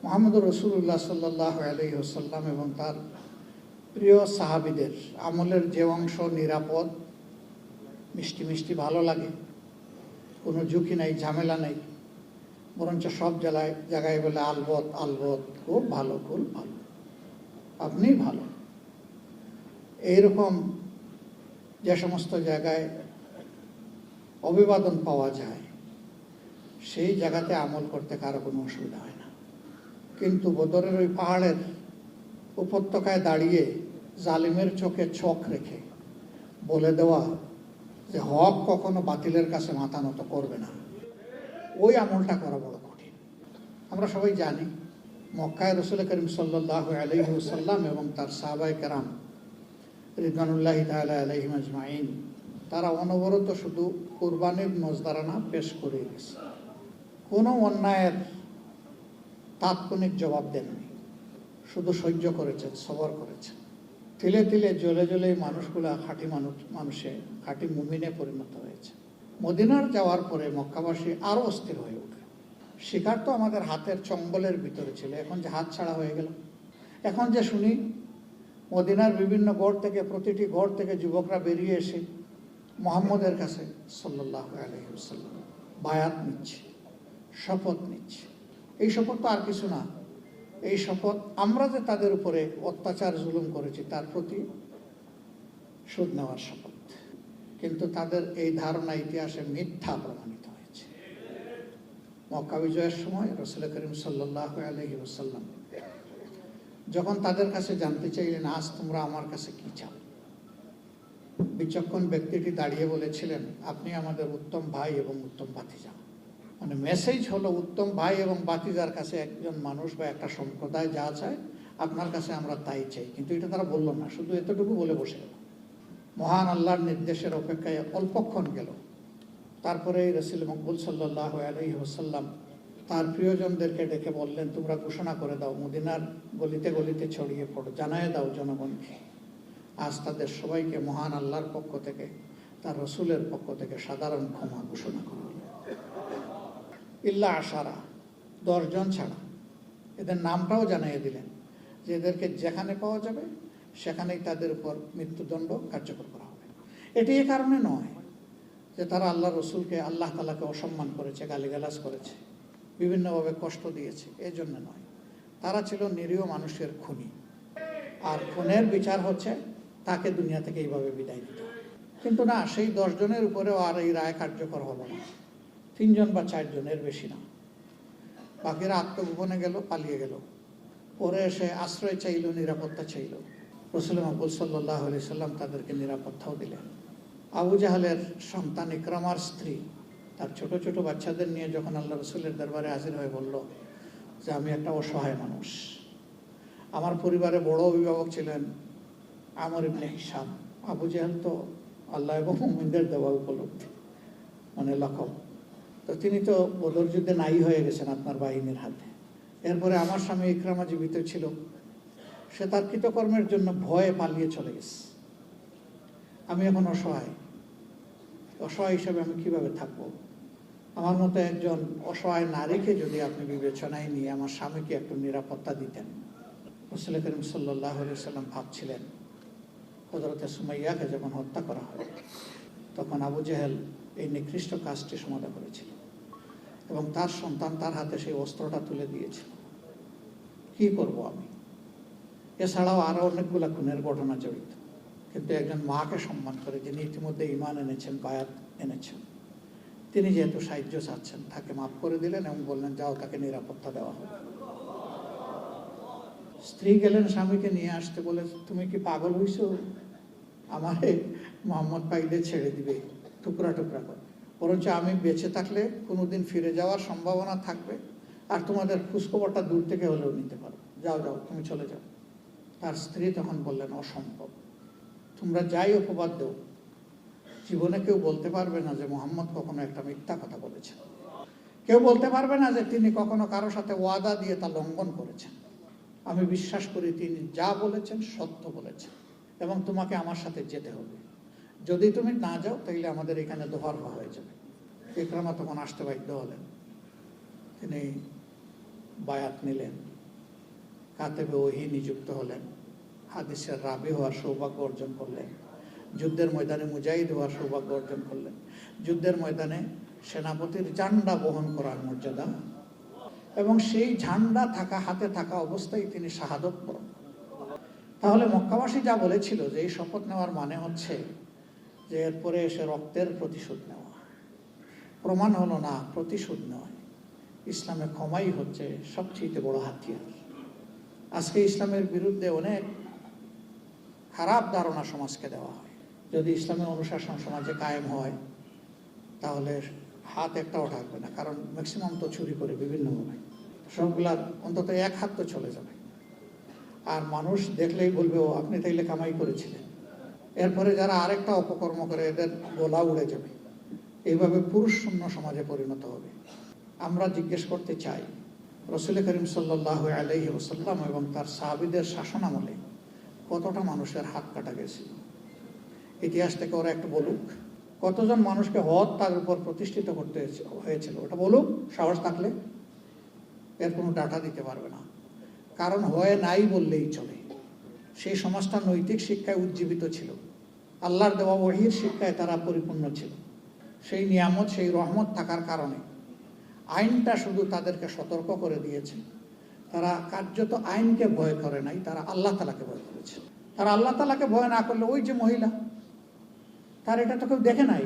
মুহাম্মদুর রাসূলুল্লাহ সাল্লাল্লাহু আলাইহি ওয়াসাল্লাম এবং তার প্রিয় সাহাবীদের আমলের যে অংশ নিরাপদ, মিষ্টি মিষ্টি ভালো লাগে, কোনো ঝুঁকি নাই, ঝামেলা নেই, বরঞ্চ সব জায়গায় বলে আলবত আলবত, খুব ভালো, খুব ভালো, আপনি ভালো। এইরকম যে সমস্ত জায়গায় অভিবাদন পাওয়া যায় সেই জায়গাতে আমল করতে কারো কোনো অসুবিধা হয় না। কিন্তু বদরের ওই পাহাড়ের উপত্যকায় দাঁড়িয়ে জালিমের চোখে চোখ রেখে বলে দেওয়া যে হক কখনো বাতিলের কাছে মাথা নত করবে না, ওই আমলটা করা বড় কঠিন। আমরা সবাই জানি মক্কায় রাসূল করিম সাল্লাল্লাহু আলাইহি ওয়াসাল্লাম এবং তার সাহাবায়ে কেরাম রিদওয়ানুল্লাহি তাআলা আলাইহিম আজমাইন তারা অনবরত শুধু কুরবানির নজরানা পেশ করে গেছে, কোনো অন্যায়ের তাৎক্ষণিক জবাব দেননি, শুধু সহ্য করেছেন, সবর করেছেন। তিলে তিলে জ্বলে জ্বলে মানুষগুলা মানুষে খাঁটি মুমিনে পরিণত হয়েছে। মদিনার যাওয়ার পরে মক্কাবাসী আরও অস্থির হয়ে উঠল। শিকার তো আমাদের হাতের চঙ্গলের ভিতরে ছিল, এখন যে হাত ছাড়া হয়ে গেল। এখন যে শুনি মদিনার বিভিন্ন গড় থেকে, প্রতিটি গড় থেকে যুবকরা বেরিয়ে এসে মুহাম্মদের কাছে সাল্লাল্লাহু আলাইহি ওয়াসাল্লাম বায়াত নিচ্ছে, শপথ নিচ্ছে। এই শপথ তো আর কিছু না, এই শপথ আমরা যে তাদের উপরে অত্যাচার জুলুম করেছি তার প্রতি শোধ নেওয়ার শপথ। কিন্তু তাদের এই ধারণা ইতিহাসে মিথ্যা প্রমাণিত হয়েছে। মক্কা বিজয়ের সময় রাসূল করিম সাল্লাল্লাহু আলাইহি ওয়াসাল্লাম যখন তাদের কাছে জানতে চাইলেন, আজ তোমরা আমার কাছে কি চাও, বিচক্ষণ ব্যক্তিটি দাঁড়িয়ে বলেছিলেন, আপনি আমাদের উত্তম ভাই এবং উত্তম ভাতিজা। মানে মেসেজ হলো, উত্তম ভাই এবং ভাতিজার কাছে একজন মানুষ বা একটা সম্প্রদায় যা চায় আপনার কাছে আমরা তাই চাই। কিন্তু এটা তারা বলল না, শুধু এতটুকু বলে বসে গেল। মহান আল্লাহর নির্দেশের অপেক্ষায় অল্পক্ষণ গেল, তারপরে রাসূল মকবুল সাল্লাল্লাহু আলাইহি ওয়াসাল্লাম তার প্রিয়জনদেরকে ডেকে বললেন, তোমরা ঘোষণা করে দাও, মদিনার গলিতে গলিতে ছড়িয়ে পড়ো, জানায় দাও জনগণকে, আজ তাদের সবাইকে মহান আল্লাহর পক্ষ থেকে, তার রসুলের পক্ষ থেকে সাধারণ ক্ষমা ঘোষণা করা হলো। ইল্লা আশারা, 10 জন ছাড়া। এদের নামটাও জানিয়ে দিলেন যে এদেরকে যেখানে পাওয়া যাবে সেখানেই তাদের উপর মৃত্যুদণ্ড কার্যকর করা হবে। এটি এ কারণে নয় যে তারা আল্লাহ রসুলকে, আল্লাহ তাআলাকে অসম্মান করেছে, গালিগালাজ করেছে, বিভিন্নভাবে কষ্ট দিয়েছে, এই জন্য নয়। তারা ছিল নিরীহ মানুষের খুনি, আর খুনের বিচার হচ্ছে তাকে দুনিয়া থেকে এইভাবে বিদায় দিতে হবে। কিন্তু না, সেই 10 জনের উপরেও আর এই রায় কার্যকর হলো না। 3 জন বা 4 জন, এর বেশি না। বাকিরা আত্মগোপনে গেল, পালিয়ে গেল। পরে এসে আশ্রয় চাইল, নিরাপত্তা চাইল। রাসূল মকবুল সাল্লাল্লাহু আলাইহি সাল্লাম তাদেরকে নিরাপত্তাও দিলেন। আবু জাহালের সন্তান ইকরামার স্ত্রী তার ছোট ছোট বাচ্চাদের নিয়ে যখন আল্লাহ রসুলের দরবারে হাজির হয়ে বলল যে আমি একটা অসহায় মানুষ, আমার পরিবারে বড় অভিভাবক ছিলেন আমর ইবনে হিশাম। আবু জাহাল তো আল্লাহ এবং মুমিনদের দেওয়া উপলব্ধি, মানে লকব। তো তিনি তো বদর যুদ্ধে নাই হয়ে গেছেন আপনার বাহিনীর হাতে। এরপরে আমার স্বামী ইকরামা জীবিত ছিল, সে তার কৃতকর্মের জন্য ভয়ে পালিয়ে চলে গেছে। আমি এখন অসহায় হিসেবে আমি কিভাবে থাকবো? আমার মতো একজন অসহায় নারীকে যদি আপনি বিবেচনায় নিয়ে আমার স্বামীকে একটু নিরাপত্তা দিতেন। রাসূল করিম সাল্লাল্লাহু আলাইহি ওয়াসাল্লাম ভাবছিলেন, হযরত সুমাইয়াকে যখন হত্যা করা হয় তখন আবু জাহেল এই নিকৃষ্ট কাজটি সমাধা করেছিল এবং তার সন্তান তার হাতে সেই অস্ত্রটা তুলে দিয়েছিল। কি করব আমি? এছাড়াও আরো অনেকগুলা খুনের ঘটনা জড়িত। কিন্তু একজন মাকে সম্মান করে, যিনি ইতিমধ্যে ঈমান এনেছেন, বায়াত এনেছেন, তিনি যেহেতু সাহায্য চাচ্ছেন, তাকে মাফ করে দিলেন এবং বললেন, যাও, তাকে নিরাপত্তা দেওয়া হবে। স্ত্রী গেলেন স্বামীকে নিয়ে আসতে, বলে, তুমি কি পাগল হইছো? আমারে মোহাম্মদ পাইলে ছেড়ে দিবে টুকরা টুকরা করে, বরঞ্চ আমি বেঁচে থাকলে কোনোদিন ফিরে যাওয়ার সম্ভাবনা থাকবে, আর তোমাদের খোঁজখবরটা দূর থেকে হলেও নিতে পারো, যাও যাও, তুমি চলে যাও। তার স্ত্রী তখন বললেন, অসম্ভব, তোমরা যাই অপবাদ দেও, জীবনে কেউ বলতে পারবে না যে মুহাম্মদ কখনো একটা মিথ্যা কথা বলেছেন। কেউ বলতে পারবে না যে তিনি কখনো কারো সাথে ওয়াদা দিয়ে তা লঙ্ঘন করেছেন। আমি বিশ্বাস করি তিনি যা বলেছেন সত্য বলেছেন এবং তোমাকে আমার সাথে যেতে হবে। যদি তুমি না যাও তাহলে আমাদের এখানে দোহারবা হয়ে যাবে। ইকরামা তখন আসতে বাধ্য হলেন, তিনি বায়াত নিলেন। কাতেবে ওহী নিযুক্ত হলেন, হাদিসের রাবি হওয়ার সৌভাগ্য অর্জন করলেন, যুদ্ধের ময়দানে মুজাহিদ হওয়ার সৌভাগ্য অর্জন করলেন, যুদ্ধের ময়দানে সেনাপতির ঝান্ডা বহন করার মর্যাদা, এবং সেই ঝান্ডা হাতে থাকা অবস্থায় তিনি শাহাদত বরণ। তাহলে মক্কাবাসী যা বলেছিল যে এই শপথ নেওয়ার মানে হচ্ছে যে এরপরে এসে রক্তের প্রতিশোধ নেওয়া, প্রমাণ হলো না, প্রতিশোধ নয়, ইসলামে ক্ষমাই হচ্ছে সবচেয়ে বড় হাতিয়ার। আজকে ইসলামের বিরুদ্ধে অনেক খারাপ ধারণা সমাজকে দেওয়া হয়। যদি ইসলামের অনুশাসন সমাজে কায়েম হয় তাহলে হাত একটাও থাকবে না, কারণ ম্যাক্সিমাম তো চুরি করে বিভিন্নভাবে, সবগুলার অন্তত এক হাত তো চলে যাবে। আর মানুষ দেখলেই বলবে ও আপনি তাইলে কামাই করেছিলেন। এরপরে যারা আরেকটা অপকর্ম করে এদের গলা উড়ে যাবে। এইভাবে পুরুষ শূন্য সমাজে পরিণত হবে। আমরা জিজ্ঞেস করতে চাই, রাসূল করিম সাল্লাল্লাহু আলাইহি ওয়াসাল্লাম এবং তার সাহাবীদের শাসন আমলে কতটা মানুষের হাত কাটা গেছিল? ইতিহাস থেকে ওরা একটু বলুক। কতজন মানুষকে তার উপর প্রতিষ্ঠিত করতে হয়েছিল, ওটা বলুক সাহস থাকলে। এর কোনো ডাটা দিতে পারবে না, কারণ হয় নাই বললেই চলে। সেই সমাজটা নৈতিক শিক্ষায় উজ্জীবিত ছিল, আল্লাহর দেওয়া ওহীর শিক্ষায় তারা পরিপূর্ণ ছিল। সেই নিয়ামত, সেই রহমত থাকার কারণে আইনটা শুধু তাদেরকে সতর্ক করে দিয়েছে। তারা কার্যত আইনকে ভয় করে নাই, তারা আল্লাহ তাআলাকে ভয় করেছে। তারা আল্লাহ তাআলাকে ভয় না করলে ওই যে মহিলা, তার এটা তো কেউ দেখে নাই,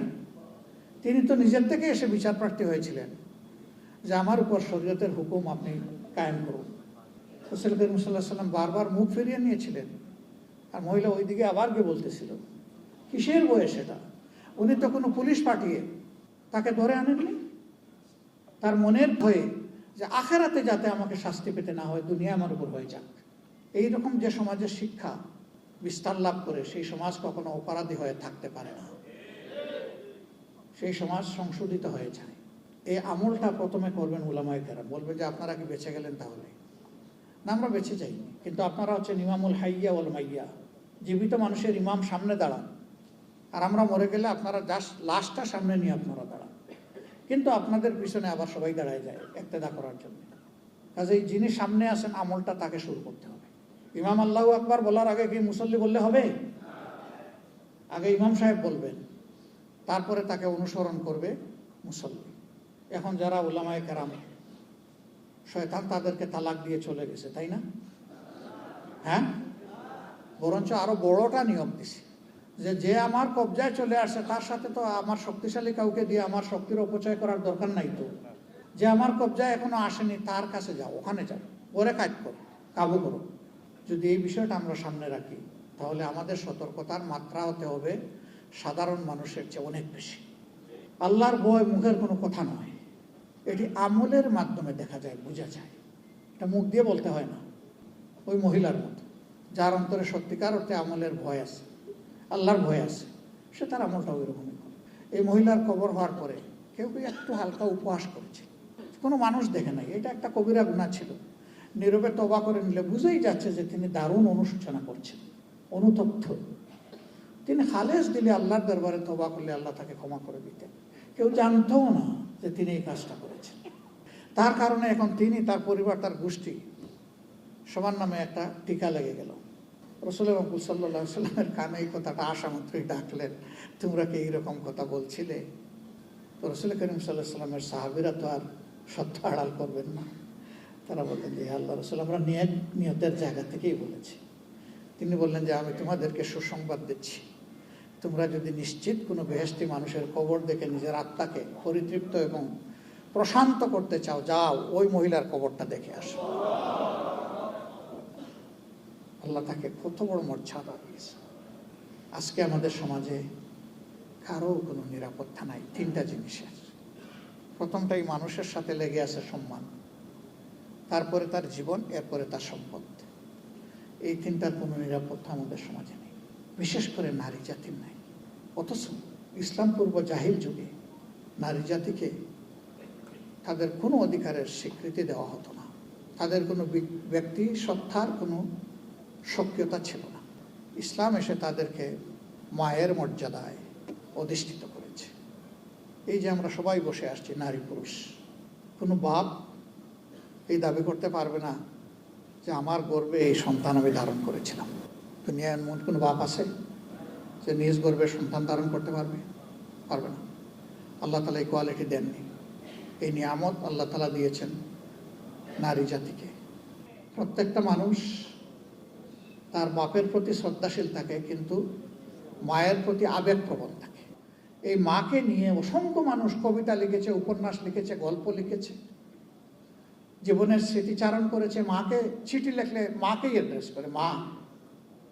তিনি তো নিজের থেকে এসে বিচার প্রার্থী হয়েছিলেন যে আমার উপর শরীয়তের হুকুম আপনি কায়েম করুন। রাসূল করিম সাল্লাল্লাহু আলাইহি ওয়াসাল্লাম বারবার মুখ ফিরিয়ে নিয়েছিলেন, আর মহিলা ওইদিকে আবার গিয়ে বলতেছিল। কিসের ভয়ে সেটা? উনি তো কোনো পুলিশ পাঠিয়ে তাকে ধরে আনেননি। তার মনের ভয়ে যে আখেরাতে যাতে আমাকে শাস্তি পেতে না হয়, দুনিয়া আমার উপর হয়ে যাক। এইরকম যে সমাজের শিক্ষা বিস্তার লাভ করে, সেই সমাজ কখনো অপরাধী হয়ে থাকতে পারে না, সেই সমাজ সংশোধিত হয়ে যায়। এই আমলটা প্রথমে করবেন উলামায়ে কেরাম। বলবে যে আপনারা কি বেঁচে গেলেন? তাহলে না, আমরা বেঁচে যাইনি, কিন্তু আপনারা হচ্ছেন ইমামুল হাইয়া ওয়াল মাইয়া, জীবিত মানুষের ইমাম সামনে দাঁড়ান, আর আমরা মরে গেলে আপনারা জাস্ট লাশটা সামনে নিয়ে আপনারা দাঁড়ান, কিন্তু আপনাদের পিছনে আবার সবাই দাঁড়ায় যায় ইক্তেদা করার জন্য। কাজেই যিনি সামনে আসেন আমলটা তাকে শুরু করতে হবে। ইমাম আল্লাহু আকবার বলার আগে কি মুসল্লি বললে হবে? আগে ইমাম সাহেব বলবেন, তারপরে তাকে অনুসরণ করবে মুসল্লি। এখন যারা উলামায়ে কেরাম, শয়তান তাদেরকে তালাক দিয়ে চলে গেছে, তাই না? হ্যাঁ, বরঞ্চ আরো বড়টা নিয়ম দিছে যে আমার কবজায় চলে আসে তার সাথে তো আমার শক্তিশালী কাউকে দিয়ে আমার শক্তির অপচয় করার দরকার নাই। তো যে আমার কবজায় এখনো আসেনি তার কাছে যাও, ওখানে যাও, ওরে কাজ করো, কাবু করো। যদি এই বিষয়টা আমরা সামনে রাখি তাহলে আমাদের সতর্কতার মাত্রা হতে হবে সাধারণ মানুষের চেয়ে অনেক বেশি। আল্লাহর ভয় মুখের কোনো কথা নয়, এটি আমলের মাধ্যমে দেখা যায়, বোঝা যায়। এটা মুখ দিয়ে বলতে হয় না। ওই মহিলার মতো যার অন্তরে সত্যিকার অর্থে আমলের ভয় আছে, আল্লাহর ভয় আছে, সে তার আমলটা ওই রকমই করে। এই মহিলার কবর হওয়ার পরে কেউ কেউ একটু হালকা উপহাস করেছে, কোনো মানুষ দেখে নাই, এটা একটা কবিরা গুনাহ ছিল। নীরবে তওবা করে নিলে বুঝেই যাচ্ছে যে তিনি দারুণ অনুশোচনা করছেন, অনুতপ্ত। তিনি খালেস দিলে আল্লাহর দরবারে তওবা করলে আল্লাহ তাকে ক্ষমা করে দিতেন। কেউ জানতও না যে তিনি এই কাজটা করেছেন। তার কারণে এখন তিনি, তার পরিবার, তার গোষ্ঠী সবার নামে একটা টিকা লেগে গেল। রাসূল সাল্লাল্লাহু আলাইহি ওয়াসাল্লামের কানে এই কথাটা আসা মাত্রই ডাকলেন, তোমরা কি এইরকম কথা বলছিলে? তো রাসূল করিম সাল্লাল্লাহু আলাইহি ওয়াসাল্লামের সাহাবীরা তো আর সত্য আড়াল করবেন না। তারা বললেন যে আল্লাহ রাসূল, আমরা নিয়তের জায়গা থেকেই বলেছি। তিনি বললেন যে আমি তোমাদেরকে সুসংবাদ দিচ্ছি, তোমরা যদি নিশ্চিত কোনো বেহেশতি মানুষের কবর দেখে নিজের আত্মাকে পরিতৃপ্ত এবং প্রশান্ত করতে চাও, যাও ওই মহিলার কবরটা দেখে আসো। আল্লাহ তাকে কত বড় মর্যাদা দিয়েছে। আজকে আমাদের সমাজে কারো কোনো নিরাপত্তা নাই তিনটা জিনিসের। প্রথমটাই মানুষের সাথে লেগে আছে সম্মান, তারপরে তার জীবন, এরপরে তার সম্পদ। এই তিনটার কোনো নিরাপত্তা আমাদের সমাজে নেই, বিশেষ করে নারী জাতির নাই। অথচ ইসলাম পূর্ব জাহিল যুগে নারী জাতিকে তাদের কোনো অধিকারের স্বীকৃতি দেওয়া হতো না, তাদের কোনো ব্যক্তি সত্তার কোনো সক্রিয়তা ছিল না। ইসলাম এসে তাদেরকে মায়ের মর্যাদায় অধিষ্ঠিত করেছে। এই যে আমরা সবাই বসে আসছি নারী পুরুষ, কোনো বাপ এই দাবি করতে পারবে না যে আমার গর্বে এই সন্তান আমি ধারণ করেছিলাম। দুনিয়ার এমন কোনো বাপ আছে যে নিজ গর্বে সন্তান ধারণ করতে পারবে? পারবে না। আল্লাহ তালা এই কোয়ালিটি দেননি। এই নিয়ামত আল্লাহ তালা দিয়েছেন নারী জাতিকে। প্রত্যেকটা মানুষ তার বাপের প্রতি শ্রদ্ধাশীল থাকে, কিন্তু মায়ের প্রতি আবেগপ্রবণ থাকে। এই মাকে নিয়ে অসংখ্য মানুষ কবিতা লিখেছে, উপন্যাস লিখেছে, গল্প লিখেছে, জীবনের স্মৃতিচারণ করেছে। মাকে চিঠি লিখলে মাকেই অ্যাড্রেস করে, মা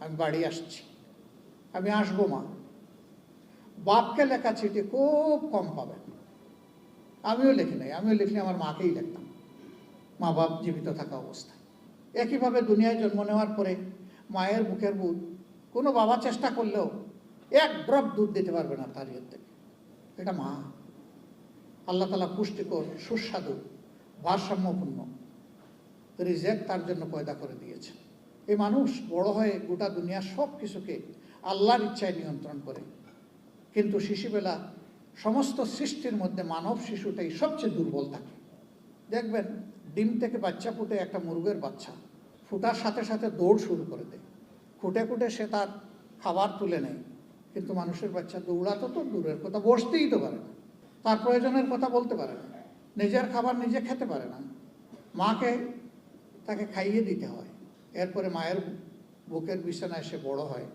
আমি বাড়ি আসছি, আমি আসবো মা। বাপকে লেখা চিঠি খুব কম পাবেন। আমিও লিখি নাই, আমিও লিখলে আমার মাকেই লিখতাম, মা বাপ জীবিত থাকা অবস্থায়। একইভাবে দুনিয়ায় জন্ম নেওয়ার পরে মায়ের বুকের দুধ কোনো বাবা চেষ্টা করলেও এক ড্রপ দুধ দিতে পারবে না তার ইয়ের থেকে। এটা মা। আল্লাহ তালা পুষ্টিকর, সুস্বাদু, ভারসাম্যপূর্ণ রিজেক তার জন্য পয়দা করে দিয়েছে। এই মানুষ বড় হয়ে গোটা দুনিয়ার সব কিছুকে আল্লাহর ইচ্ছায় নিয়ন্ত্রণ করে, কিন্তু শিশুবেলা সমস্ত সৃষ্টির মধ্যে মানব শিশুটাই সবচেয়ে দুর্বল থাকে। দেখবেন ডিম থেকে বাচ্চা ফুটে একটা মুরগের বাচ্চা ফুটার সাথে সাথে দৌড় শুরু করে দেয়, খুঁটে খুঁটে সে তার খাবার তুলে নেয়। কিন্তু মানুষের বাচ্চা দৌড়াতো তো দূরের কথা, বসতেই তো পারে না, তার প্রয়োজনের কথা বলতে পারে না, নিজের খাবার নিজে খেতে পারে না, মাকে তাকে খাইয়ে দিতে হয়। এরপরে মায়ের বুকের বিছানায় সে বড় হয়,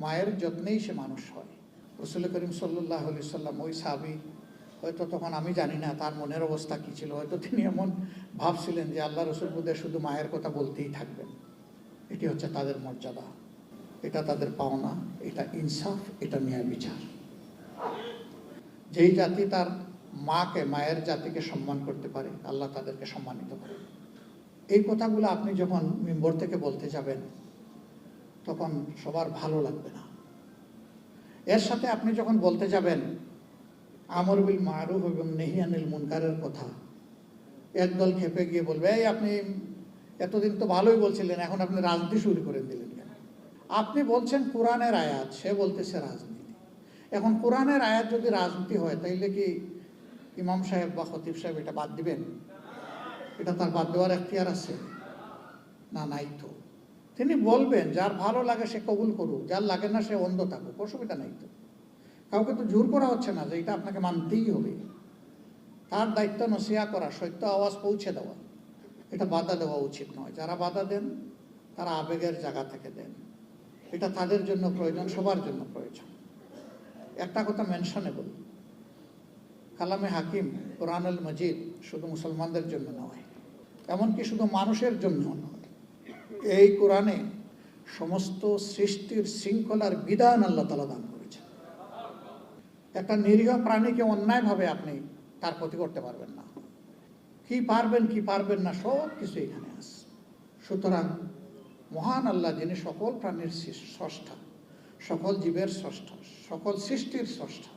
মায়ের যত্নেই সে মানুষ হয়। রাসূল করিম সাল্লাল্লাহু আলাইহি সাল্লাম, ওই সাহাবী, হয়তো তখন আমি জানি না তার মনের অবস্থা কী ছিল, হয়তো তিনি এমন ভাবছিলেন যে আল্লাহ রসুল বোধহয় শুধু মায়ের কথা বলতেই থাকবেন। এটি হচ্ছে তাদের মর্যাদা, এটা তাদের পাওনা, এটা ইনসাফ, এটা ন্যায় বিচার। যেই জাতি তার মাকে, মায়ের জাতিকে সম্মান করতে পারে, আল্লাহ তাদেরকে সম্মানিত করে। এই কথাগুলো আপনি যখন মিম্বর থেকে বলতে যাবেন তখন সবার ভালো লাগবে না। এর সাথে আপনি যখন বলতে যাবেন আমর বিল মারুফ এবং নেহি আনিল মুনকারের কথা, একদল খেপে গিয়ে বলবে, এই আপনি এতদিন তো ভালোই বলছিলেন, এখন আপনি রাজনীতি শুরু করে দিলেন কেন? আপনি বলছেন কোরআনের আয়াত, সে বলতেছে রাজনীতি। এখন কোরআনের আয়াত যদি রাজনীতি হয়, তাইলে কি ইমাম সাহেব বা খতিব সাহেব এটা বাদ দিবেন? এটা তার বাদ দেওয়ার এখতিয়ার আছে? না, নাই তো। তিনি বলবেন যার ভালো লাগে সে কবুল করুক, যার লাগে না সে অন্ধ থাকুক, অসুবিধা নাই তো। কাউকে তো জোর করা হচ্ছে না যে এটা আপনাকে মানতেই হবে। তার দায়িত্ব নসিহা করা, সত্য আওয়াজ পৌঁছে দেওয়া, এটা বাধা দেওয়া উচিত নয়। যারা বাধা দেন তারা আবেগের জায়গা থেকে দেন, এটা তাদের জন্য প্রয়োজন, সবার জন্য প্রয়োজন। একটা কথা মেনশনেবল, কালামে হাকিম কোরআনুল মজিদ শুধু মুসলমানদের জন্য নয়, এমনকি শুধু মানুষের জন্য নয়। এই কোরআনে সমস্ত সৃষ্টির শৃঙ্খলার বিধান আল্লাহ তাআলা দান করেছেন। একটা নিরীহ প্রাণীকে অন্যায়ভাবে আপনি তার ক্ষতি করতে পারবেন না। কি পারবেন কি পারবেন না সব কিছু এখানে আছে। সুতরাং মহান আল্লাহ, যিনি সকল প্রাণীর স্রষ্টা, সকল জীবের স্রষ্টা, সকল সৃষ্টির স্রষ্টা,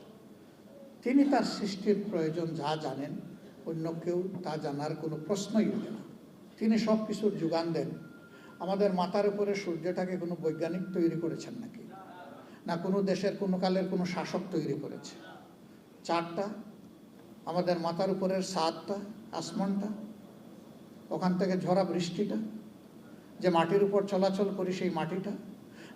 তিনি তার সৃষ্টির প্রয়োজন যা জানেন, অন্য কেউ তা জানার কোনো প্রশ্নই ওঠে না। তিনি সব কিছুর যোগান দেন। আমাদের মাথার উপরে সূর্যটাকে কোনো বৈজ্ঞানিক তৈরি করেছেন নাকি? না কোনো দেশের কোনো কালের কোনো শাসক তৈরি করেছে? চারটা, আমাদের মাথার উপরের সাতটা, আসমানটা, ওখান থেকে ঝরা বৃষ্টিটা, যে মাটির উপর চলাচল করি সেই মাটিটা,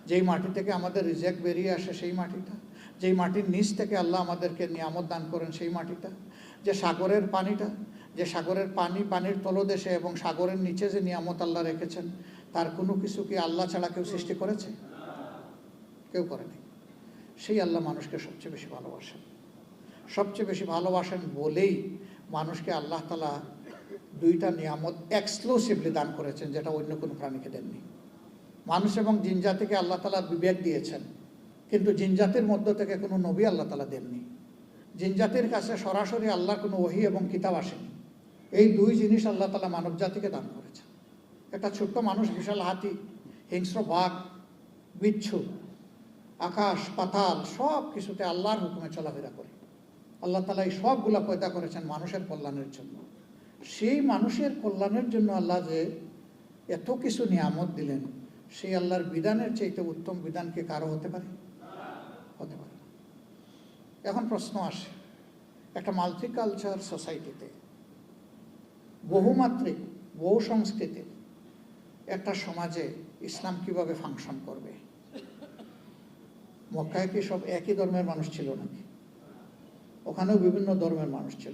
যেই মাটি থেকে আমাদের রিজেক বেরিয়ে আসে সেই মাটিটা, যেই মাটির নিচ থেকে আল্লাহ আমাদেরকে নিয়ামত দান করেন সেই মাটিটা, যে সাগরের পানিটা, যে সাগরের পানির তলদেশে এবং সাগরের নিচে যে নিয়ামত আল্লাহ রেখেছেন, তার কোনো কিছু কি আল্লাহ ছাড়া কেউ সৃষ্টি করেছে? কেউ করেনি। সেই আল্লাহ মানুষকে সবচেয়ে বেশি ভালোবাসেন। সবচেয়ে বেশি ভালোবাসেন বলেই মানুষকে আল্লাহ তাআলা দুইটা নিয়ামত এক্সক্লুসিভলি দান করেছেন, যেটা অন্য কোনো প্রাণীকে দেননি। মানুষ এবং জিনজাতিকে আল্লাহ তাআলা বিবেক দিয়েছেন, কিন্তু জিনজাতির মধ্য থেকে কোনো নবী আল্লাহ তাআলা দেননি। জিনজাতির কাছে সরাসরি আল্লাহর কোনো ওহী এবং কিতাব আসেনি। এই দুই জিনিস আল্লাহ তাআলা মানব জাতিকে দান করেছেন। একটা ছোট্ট মানুষ বিশাল হাতি, হিংস্র বাঘ, বিচ্ছু, আকাশ পাতাল সব কিছুতে আল্লাহর হুকুমে চলাফেরা করে। আল্লাহ তাআলা এই সবগুলা পয়দা করেছেন মানুষের কল্যাণের জন্য। সেই মানুষের কল্যাণের জন্য আল্লাহ যে এত কিছু নিয়ামত দিলেন, সেই আল্লাহর বিধানের চাইতে উত্তম বিধান কি কারো হতে পারে? হতে পারে না। এখন প্রশ্ন আসে, একটা মাল্টিকালচার সোসাইটিতে, বহুমাত্রিক, বহু সংস্কৃতির একটা সমাজে ইসলাম কিভাবে ফাংশন করবে। মক্কায় কি সব একই ধর্মের মানুষ ছিল নাকি? ওখানেও বিভিন্ন ধর্মের মানুষ ছিল।